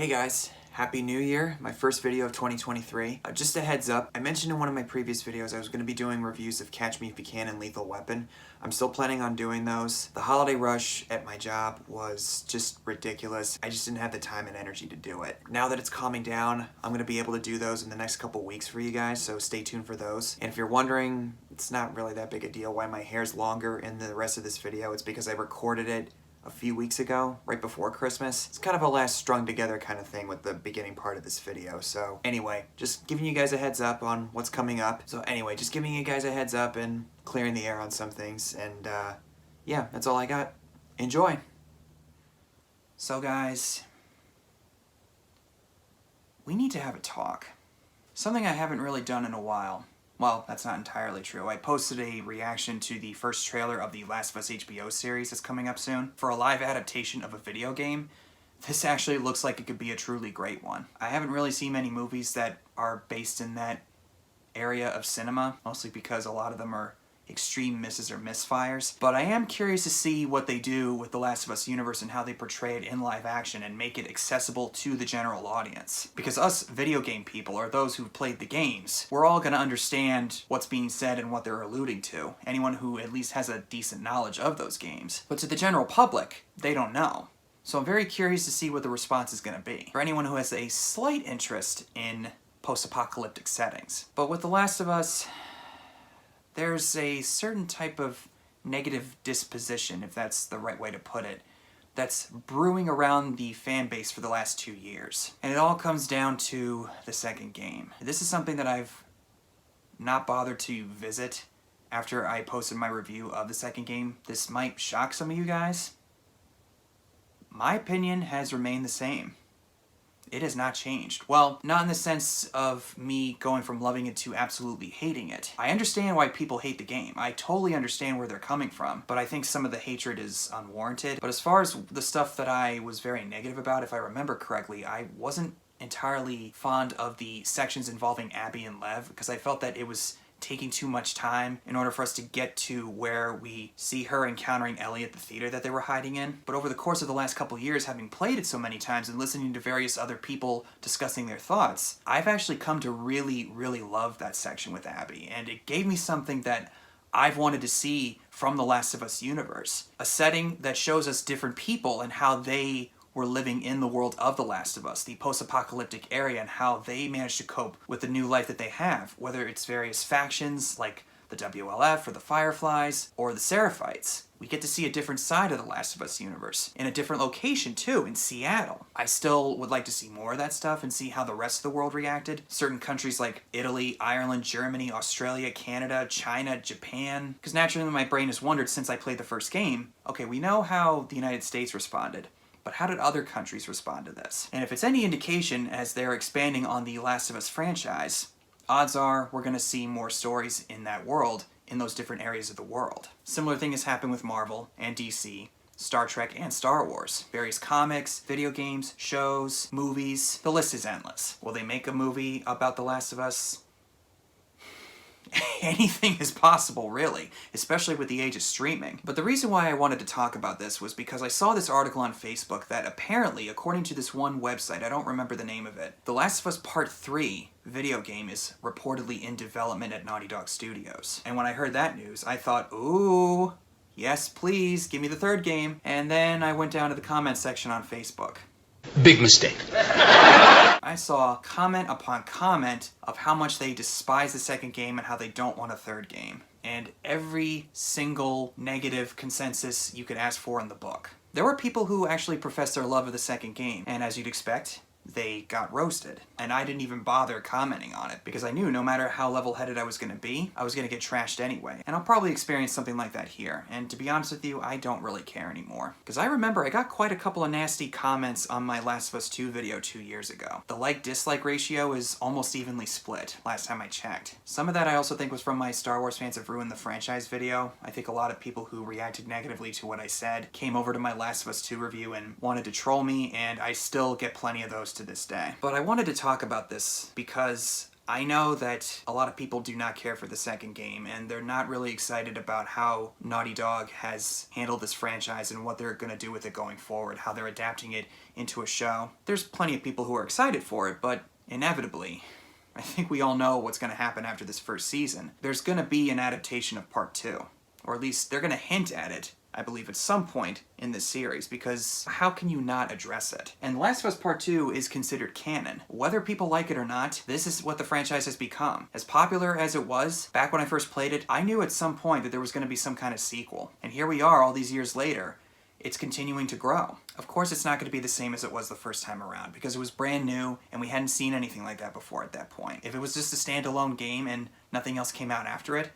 Hey guys, Happy New Year, my first video of 2023. Just a heads up, I mentioned in one of my previous videos I was going to be doing reviews of Catch Me If You Can and Lethal Weapon. I'm still planning on doing those. The holiday rush at my job was just ridiculous. I just didn't have the time and energy to do it. Now that it's calming down, I'm going to be able to do those in the next couple weeks for you guys, so stay tuned for those. And if you're wondering, it's not really that big a deal why my hair's longer in the rest of this video. It's because I recorded it a few weeks ago, right before Christmas. It's kind of a last strung together kind of thing with the beginning part of this video. So anyway, just giving you guys a heads up on what's coming up. So anyway, just giving you guys a heads up and clearing the air on some things. And yeah, that's all I got. Enjoy. So guys, we need to have a talk. Something I haven't really done in a while. Well, that's not entirely true. I posted a reaction to the first trailer of the Last of Us HBO series that's coming up soon. For a live adaptation of a video game, this actually looks like it could be a truly great one. I haven't really seen many movies that are based in that area of cinema, mostly because a lot of them are extreme misses or misfires. But I am curious to see what they do with the Last of Us universe and how they portray it in live action and make it accessible to the general audience. Because us video game people, or those who've played the games, we're all going to understand what's being said and what they're alluding to. Anyone who at least has a decent knowledge of those games. But to the general public, they don't know. So I'm very curious to see what the response is going to be. For anyone who has a slight interest in post-apocalyptic settings. But with The Last of Us, there's a certain type of negative disposition, if that's the right way to put it, that's brewing around the fan base for the last 2 years. And it all comes down to the second game. This is something that I've not bothered to visit after I posted my review of the second game. This might shock some of you guys. My opinion has remained the same. It has not changed. Well, not in the sense of me going from loving it to absolutely hating it. I understand why people hate the game. I totally understand where they're coming from, but I think some of the hatred is unwarranted. But as far as the stuff that I was very negative about, if I remember correctly, I wasn't entirely fond of the sections involving Abby and Lev, because I felt that it was taking too much time in order for us to get to where we see her encountering Ellie at the theater that they were hiding in. But over the course of the last couple years, having played it so many times and listening to various other people discussing their thoughts, I've actually come to really, really love that section with Abby, and it gave me something that I've wanted to see from the Last of Us universe. A setting that shows us different people and how they were living in the world of The Last of Us, the post-apocalyptic area, and how they managed to cope with the new life that they have, whether it's various factions like the WLF or the Fireflies or the Seraphites. We get to see a different side of The Last of Us universe, in a different location too, in Seattle. I still would like to see more of that stuff and see how the rest of the world reacted. Certain countries like Italy, Ireland, Germany, Australia, Canada, China, Japan. Because naturally my brain has wondered since I played the first game, okay, we know how the United States responded. But how did other countries respond to this? And if it's any indication, as they're expanding on the Last of Us franchise, odds are we're going to see more stories in that world, in those different areas of the world. Similar thing has happened with Marvel and DC, Star Trek, and Star Wars. Various comics, video games, shows, movies, the list is endless. Will they make a movie about The Last of Us? Anything is possible, really, especially with the age of streaming. But the reason why I wanted to talk about this was because I saw this article on Facebook that apparently, according to this one website, I don't remember the name of it, The Last of Us Part 3 video game is reportedly in development at Naughty Dog Studios. And when I heard that news, I thought, ooh, yes please, give me the third game. And then I went down to the comments section on Facebook. Big mistake. I saw comment upon comment of how much they despise the second game and how they don't want a third game. And every single negative consensus you could ask for in the book. There were people who actually professed their love of the second game, and as you'd expect, they got roasted. And I didn't even bother commenting on it because I knew no matter how level-headed I was going to be, I was going to get trashed anyway. And I'll probably experience something like that here. And to be honest with you, I don't really care anymore. Because I remember I got quite a couple of nasty comments on my Last of Us 2 video 2 years ago. The like-dislike ratio is almost evenly split, last time I checked. Some of that I also think was from my Star Wars Fans Have Ruined the Franchise video. I think a lot of people who reacted negatively to what I said came over to my Last of Us 2 review and wanted to troll me, and I still get plenty of those to this day. But I wanted to talk about this because I know that a lot of people do not care for the second game, and they're not really excited about how Naughty Dog has handled this franchise and what they're going to do with it going forward, how they're adapting it into a show. There's plenty of people who are excited for it, but inevitably, I think we all know what's going to happen after this first season. There's going to be an adaptation of Part 2, or at least they're going to hint at it, I believe, at some point in this series, because how can you not address it? And The Last of Us Part 2 is considered canon. Whether people like it or not, this is what the franchise has become. As popular as it was, back when I first played it, I knew at some point that there was going to be some kind of sequel. And here we are all these years later, it's continuing to grow. Of course it's not going to be the same as it was the first time around, because it was brand new and we hadn't seen anything like that before at that point. If it was just a standalone game and nothing else came out after it,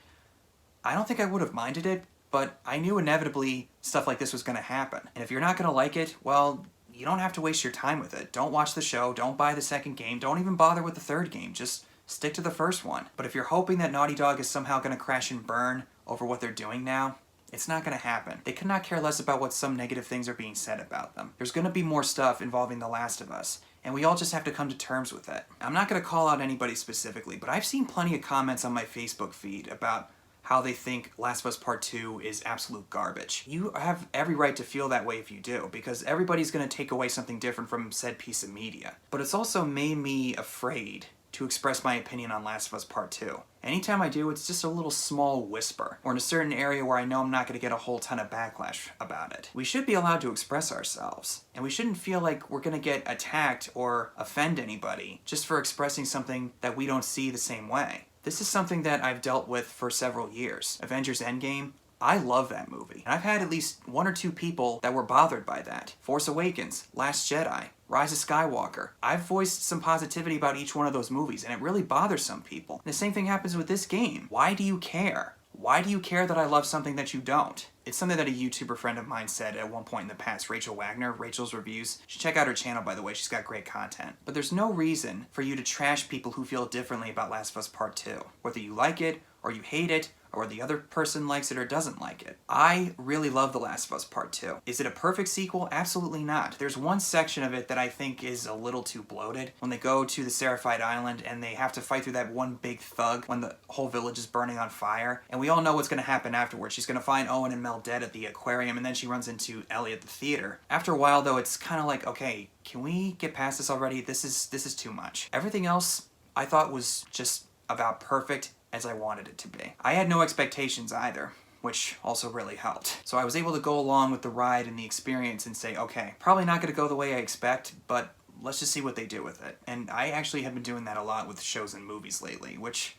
I don't think I would have minded it, but I knew inevitably stuff like this was going to happen. And if you're not going to like it, well, you don't have to waste your time with it. Don't watch the show, don't buy the second game, don't even bother with the third game, just stick to the first one. But if you're hoping that Naughty Dog is somehow going to crash and burn over what they're doing now, it's not going to happen. They could not care less about what some negative things are being said about them. There's going to be more stuff involving The Last of Us, and we all just have to come to terms with it. I'm not going to call out anybody specifically, but I've seen plenty of comments on my Facebook feed about how they think Last of Us Part 2 is absolute garbage. You have every right to feel that way if you do, because everybody's going to take away something different from said piece of media. But it's also made me afraid to express my opinion on Last of Us Part 2. Anytime I do, it's just a little small whisper, or in a certain area where I know I'm not going to get a whole ton of backlash about it. We should be allowed to express ourselves, and we shouldn't feel like we're going to get attacked or offend anybody just for expressing something that we don't see the same way. This is something that I've dealt with for several years. Avengers Endgame, I love that movie. And I've had at least one or two people that were bothered by that. Force Awakens, Last Jedi, Rise of Skywalker. I've voiced some positivity about each one of those movies, and it really bothers some people. And the same thing happens with this game. Why do you care? Why do you care that I love something that you don't? It's something that a YouTuber friend of mine said at one point in the past, Rachel Wagner, Rachel's Reviews. You should check out her channel, by the way. She's got great content. But there's no reason for you to trash people who feel differently about Last of Us Part 2. Whether you like it, or you hate it, or the other person likes it or doesn't like it. I really love The Last of Us Part 2. Is it a perfect sequel? Absolutely not. There's one section of it that I think is a little too bloated. When they go to the Seraphied Island and they have to fight through that one big thug when the whole village is burning on fire. And we all know what's going to happen afterwards. She's going to find Owen and Mel dead at the aquarium, and then she runs into Ellie at the theater. After a while, though, it's kind of like, okay, can we get past this already? This is too much. Everything else I thought was just about perfect as I wanted it to be. I had no expectations either, which also really helped. So I was able to go along with the ride and the experience and say, okay, probably not going to go the way I expect, but let's just see what they do with it. And I actually have been doing that a lot with shows and movies lately, which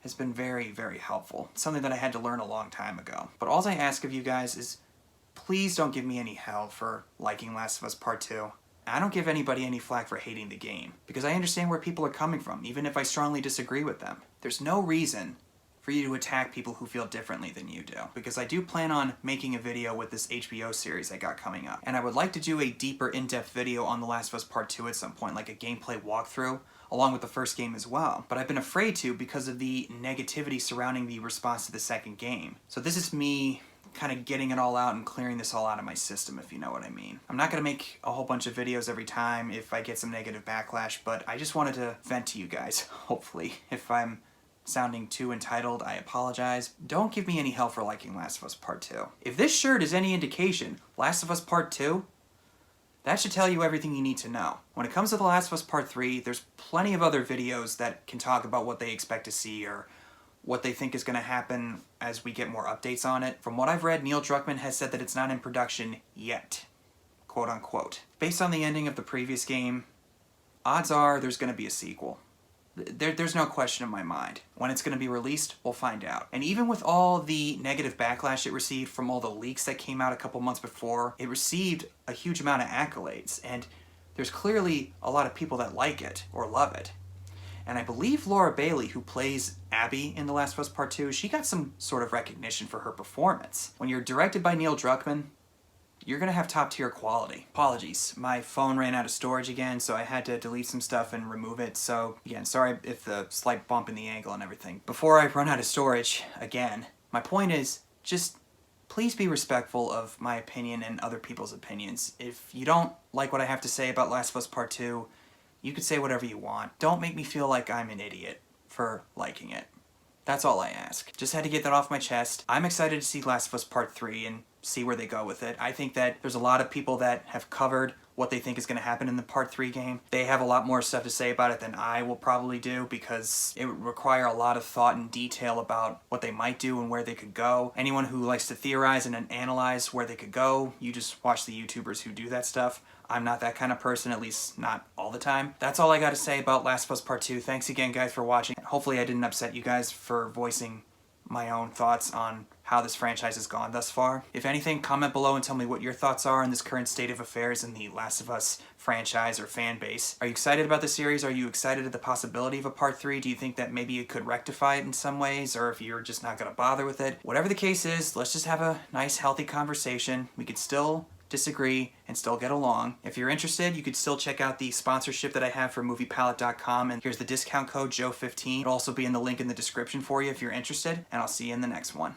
has been very, very helpful. It's something that I had to learn a long time ago. But all I ask of you guys is, please don't give me any hell for liking Last of Us Part 2. I don't give anybody any flack for hating the game, because I understand where people are coming from, even if I strongly disagree with them. There's no reason for you to attack people who feel differently than you do, because I do plan on making a video with this HBO series I got coming up, and I would like to do a deeper in-depth video on The Last of Us Part 2 at some point, like a gameplay walkthrough, along with the first game as well. But I've been afraid to because of the negativity surrounding the response to the second game. So this is me kind of getting it all out and clearing this all out of my system, if you know what I mean. I'm not going to make a whole bunch of videos every time if I get some negative backlash, but I just wanted to vent to you guys, hopefully. If I'm sounding too entitled, I apologize. Don't give me any hell for liking Last of Us Part 2. If this shirt is any indication, Last of Us Part 2, that should tell you everything you need to know. When it comes to The Last of Us Part 3, there's plenty of other videos that can talk about what they expect to see or what they think is going to happen as we get more updates on it. From what I've read, Neil Druckmann has said that it's not in production yet, quote unquote. Based on the ending of the previous game, odds are there's going to be a sequel. There's no question in my mind. When it's going to be released, we'll find out. And even with all the negative backlash it received from all the leaks that came out a couple months before, it received a huge amount of accolades, and there's clearly a lot of people that like it or love it. And I believe Laura Bailey, who plays Abby in The Last of Us Part 2, she got some sort of recognition for her performance. When you're directed by Neil Druckmann, you're gonna have top tier quality. Apologies, my phone ran out of storage again, so I had to delete some stuff and remove it. So again, sorry if the slight bump in the angle and everything. Before I run out of storage again, my point is just please be respectful of my opinion and other people's opinions. If you don't like what I have to say about Last of Us Part 2, You could say whatever you want. Don't make me feel like I'm an idiot for liking it. That's all I ask. Just had to get that off my chest. I'm excited to see Last of Us Part 3 and see where they go with it. I think that there's a lot of people that have covered what they think is going to happen in the Part 3 game. They have a lot more stuff to say about it than I will probably do because it would require a lot of thought and detail about what they might do and where they could go. Anyone who likes to theorize and analyze where they could go, you just watch the YouTubers who do that stuff. I'm not that kind of person, at least not all the time. That's all I got to say about Last of Us Part 2. Thanks again, guys, for watching. Hopefully I didn't upset you guys for voicing my own thoughts on how this franchise has gone thus far. If anything, comment below and tell me what your thoughts are on this current state of affairs in the Last of Us franchise or fan base. Are you excited about the series? Are you excited at the possibility of a Part 3? Do you think that maybe it could rectify it in some ways, or if you're just not going to bother with it? Whatever the case is, let's just have a nice, healthy conversation. We could still disagree and still get along. If you're interested, you could still check out the sponsorship that I have for MoviePalette.com, and here's the discount code Joe15. It'll also be in the link in the description for you if you're interested, and I'll see you in the next one.